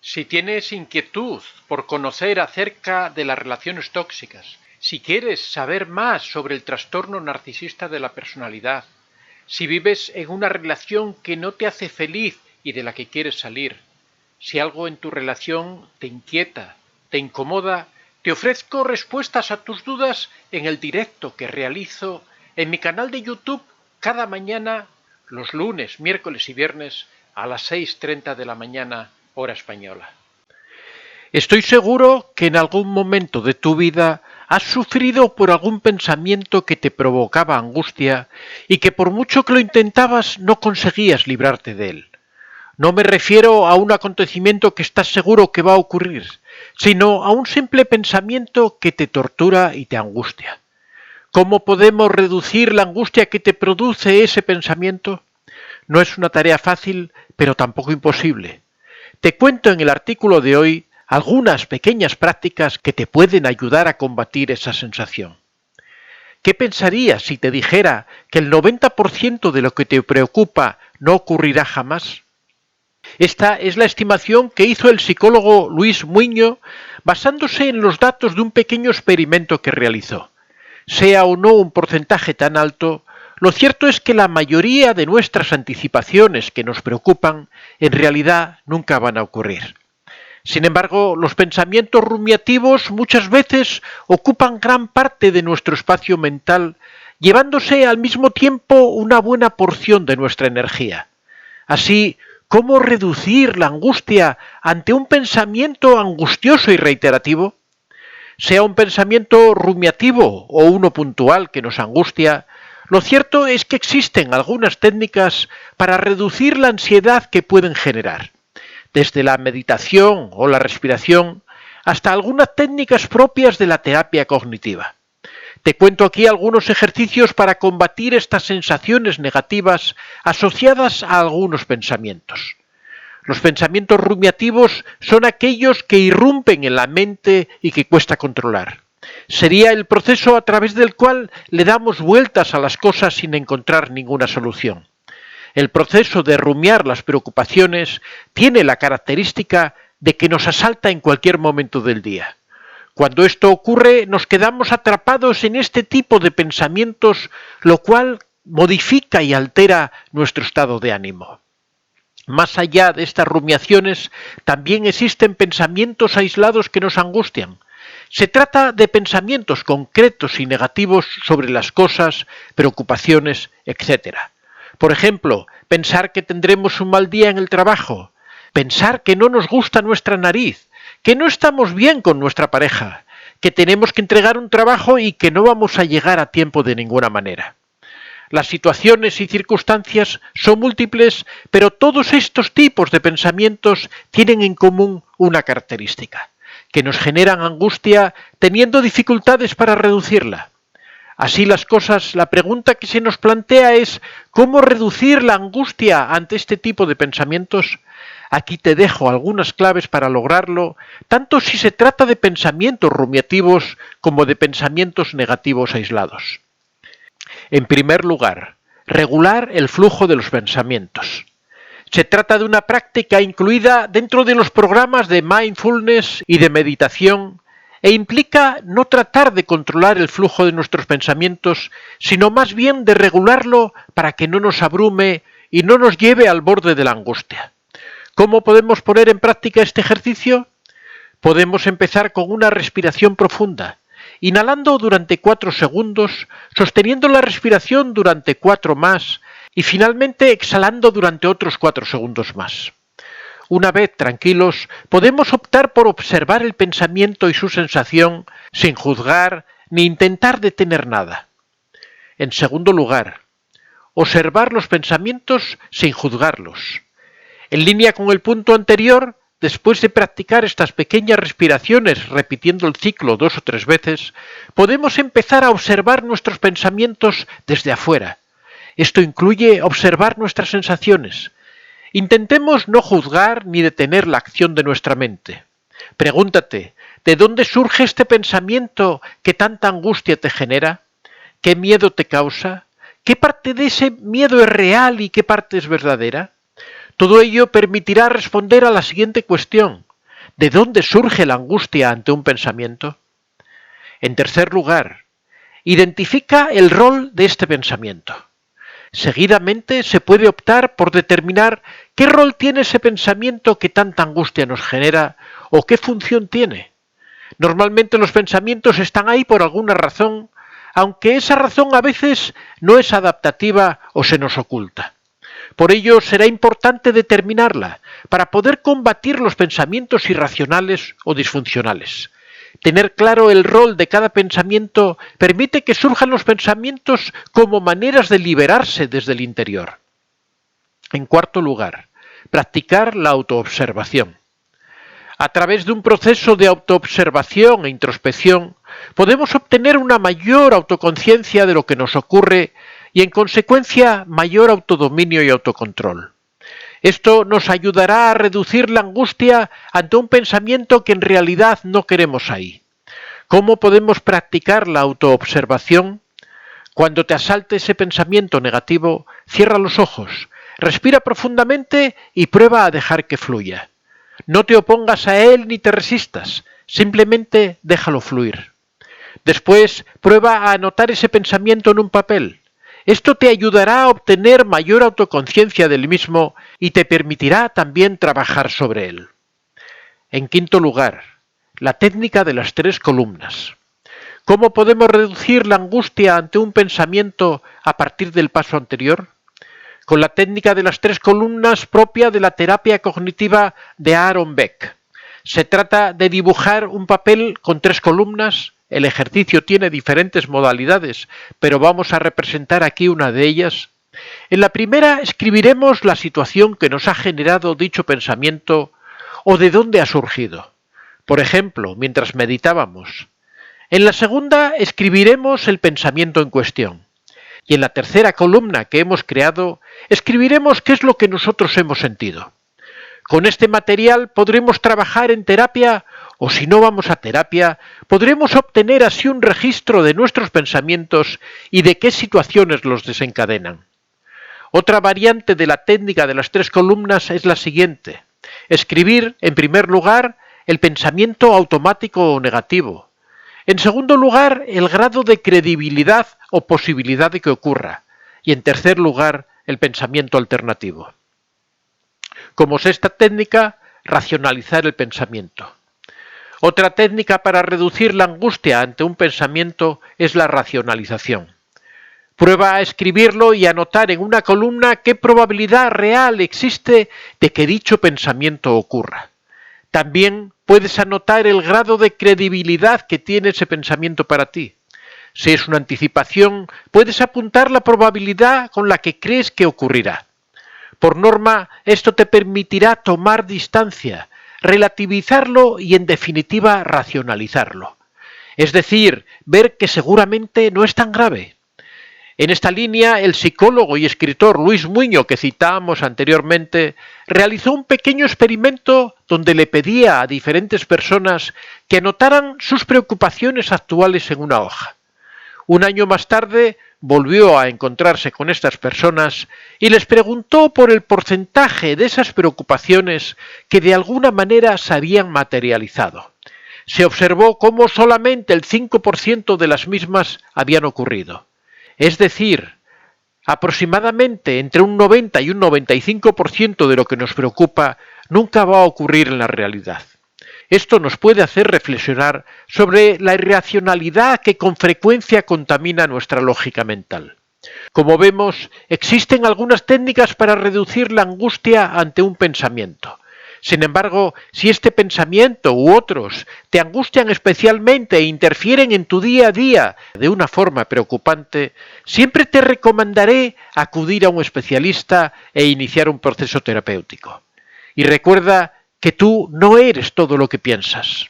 Si tienes inquietud por conocer acerca de las relaciones tóxicas, si quieres saber más sobre el trastorno narcisista de la personalidad, si vives en una relación que no te hace feliz y de la que quieres salir, si algo en tu relación te inquieta, te incomoda, te ofrezco respuestas a tus dudas en el directo que realizo en mi canal de YouTube cada mañana, los lunes, miércoles y viernes a las 6:30 de la mañana, hora española. Estoy seguro que en algún momento de tu vida has sufrido por algún pensamiento que te provocaba angustia y que por mucho que lo intentabas no conseguías librarte de él. No me refiero a un acontecimiento que estás seguro que va a ocurrir, sino a un simple pensamiento que te tortura y te angustia. ¿Cómo podemos reducir la angustia que te produce ese pensamiento? No es una tarea fácil, pero tampoco imposible. Te cuento en el artículo de hoy algunas pequeñas prácticas que te pueden ayudar a combatir esa sensación. ¿Qué pensarías si te dijera que el 90% de lo que te preocupa no ocurrirá jamás? Esta es la estimación que hizo el psicólogo Luis Muñoz basándose en los datos de un pequeño experimento que realizó. Sea o no un porcentaje tan alto, lo cierto es que la mayoría de nuestras anticipaciones que nos preocupan en realidad nunca van a ocurrir. Sin embargo, los pensamientos rumiativos muchas veces ocupan gran parte de nuestro espacio mental, llevándose al mismo tiempo una buena porción de nuestra energía. Así, ¿cómo reducir la angustia ante un pensamiento angustioso y reiterativo? Sea un pensamiento rumiativo o uno puntual que nos angustia, lo cierto es que existen algunas técnicas para reducir la ansiedad que pueden generar, desde la meditación o la respiración hasta algunas técnicas propias de la terapia cognitiva. Te cuento aquí algunos ejercicios para combatir estas sensaciones negativas asociadas a algunos pensamientos. Los pensamientos rumiativos son aquellos que irrumpen en la mente y que cuesta controlar. Sería el proceso a través del cual le damos vueltas a las cosas sin encontrar ninguna solución. El proceso de rumiar las preocupaciones tiene la característica de que nos asalta en cualquier momento del día. Cuando esto ocurre, nos quedamos atrapados en este tipo de pensamientos, lo cual modifica y altera nuestro estado de ánimo. Más allá de estas rumiaciones, también existen pensamientos aislados que nos angustian. Se trata de pensamientos concretos y negativos sobre las cosas, preocupaciones, etc. Por ejemplo, pensar que tendremos un mal día en el trabajo, pensar que no nos gusta nuestra nariz, que no estamos bien con nuestra pareja, que tenemos que entregar un trabajo y que no vamos a llegar a tiempo de ninguna manera. Las situaciones y circunstancias son múltiples, pero todos estos tipos de pensamientos tienen en común una característica, que nos generan angustia teniendo dificultades para reducirla. Así las cosas, la pregunta que se nos plantea es ¿cómo reducir la angustia ante este tipo de pensamientos? Aquí te dejo algunas claves para lograrlo, tanto si se trata de pensamientos rumiativos como de pensamientos negativos aislados. En primer lugar, regular el flujo de los pensamientos. Se trata de una práctica incluida dentro de los programas de mindfulness y de meditación e implica no tratar de controlar el flujo de nuestros pensamientos, sino más bien de regularlo para que no nos abrume y no nos lleve al borde de la angustia. ¿Cómo podemos poner en práctica este ejercicio? Podemos empezar con una respiración profunda, inhalando durante 4 segundos, sosteniendo la respiración durante 4 más y finalmente exhalando durante otros 4 segundos más. Una vez tranquilos, podemos optar por observar el pensamiento y su sensación sin juzgar ni intentar detener nada. En segundo lugar, observar los pensamientos sin juzgarlos. En línea con el punto anterior, después de practicar estas pequeñas respiraciones repitiendo el ciclo 2 o 3 veces, podemos empezar a observar nuestros pensamientos desde afuera. Esto incluye observar nuestras sensaciones. Intentemos no juzgar ni detener la acción de nuestra mente. Pregúntate, ¿de dónde surge este pensamiento que tanta angustia te genera? ¿Qué miedo te causa? ¿Qué parte de ese miedo es real y qué parte es verdadera? Todo ello permitirá responder a la siguiente cuestión. de dónde surge la angustia ante un pensamiento. En tercer lugar, identifica el rol de este pensamiento. Seguidamente se puede optar por determinar qué rol tiene ese pensamiento que tanta angustia nos genera o qué función tiene. Normalmente los pensamientos están ahí por alguna razón, aunque esa razón a veces no es adaptativa o se nos oculta. Por ello será importante determinarla para poder combatir los pensamientos irracionales o disfuncionales. Tener claro el rol de cada pensamiento permite que surjan los pensamientos como maneras de liberarse desde el interior. En cuarto lugar, practicar la autoobservación. A través de un proceso de autoobservación e introspección, podemos obtener una mayor autoconciencia de lo que nos ocurre y, en consecuencia, mayor autodominio y autocontrol. Esto nos ayudará a reducir la angustia ante un pensamiento que en realidad no queremos ahí. ¿Cómo podemos practicar la autoobservación? Cuando te asalte ese pensamiento negativo, cierra los ojos, respira profundamente y prueba a dejar que fluya. No te opongas a él ni te resistas, simplemente déjalo fluir. Después, prueba a anotar ese pensamiento en un papel. Esto te ayudará a obtener mayor autoconciencia del mismo y te permitirá también trabajar sobre él. En quinto lugar, la técnica de las 3 columnas. ¿Cómo podemos reducir la angustia ante un pensamiento a partir del paso anterior? Con la técnica de las 3 columnas propia de la terapia cognitiva de Aaron Beck. Se trata de dibujar un papel con 3 columnas. El ejercicio tiene diferentes modalidades, pero vamos a representar aquí una de ellas. En la primera escribiremos la situación que nos ha generado dicho pensamiento o de dónde ha surgido. Por ejemplo, mientras meditábamos. En la segunda escribiremos el pensamiento en cuestión. Y en la tercera columna que hemos creado, escribiremos qué es lo que nosotros hemos sentido. Con este material podremos trabajar en terapia o, si no vamos a terapia, podremos obtener así un registro de nuestros pensamientos y de qué situaciones los desencadenan. Otra variante de la técnica de las 3 columnas es la siguiente. Escribir, en primer lugar, el pensamiento automático o negativo. En segundo lugar, el grado de credibilidad o posibilidad de que ocurra. Y en tercer lugar, el pensamiento alternativo. Como sexta técnica, racionalizar el pensamiento. Otra técnica para reducir la angustia ante un pensamiento es la racionalización. Prueba a escribirlo y anotar en una columna qué probabilidad real existe de que dicho pensamiento ocurra. También puedes anotar el grado de credibilidad que tiene ese pensamiento para ti. Si es una anticipación, puedes apuntar la probabilidad con la que crees que ocurrirá. Por norma, esto te permitirá tomar distancia, relativizarlo y, en definitiva, racionalizarlo. Es decir, ver que seguramente no es tan grave. En esta línea, el psicólogo y escritor Luis Muño, que citábamos anteriormente, realizó un pequeño experimento donde le pedía a diferentes personas que anotaran sus preocupaciones actuales en una hoja. Un año más tarde, volvió a encontrarse con estas personas y les preguntó por el porcentaje de esas preocupaciones que de alguna manera se habían materializado. Se observó cómo solamente el 5% de las mismas habían ocurrido. Es decir, aproximadamente entre un 90 y un 95% de lo que nos preocupa nunca va a ocurrir en la realidad. Esto nos puede hacer reflexionar sobre la irracionalidad que con frecuencia contamina nuestra lógica mental. Como vemos, existen algunas técnicas para reducir la angustia ante un pensamiento. Sin embargo, si este pensamiento u otros te angustian especialmente e interfieren en tu día a día de una forma preocupante, siempre te recomendaré acudir a un especialista e iniciar un proceso terapéutico. Y recuerda que tú no eres todo lo que piensas.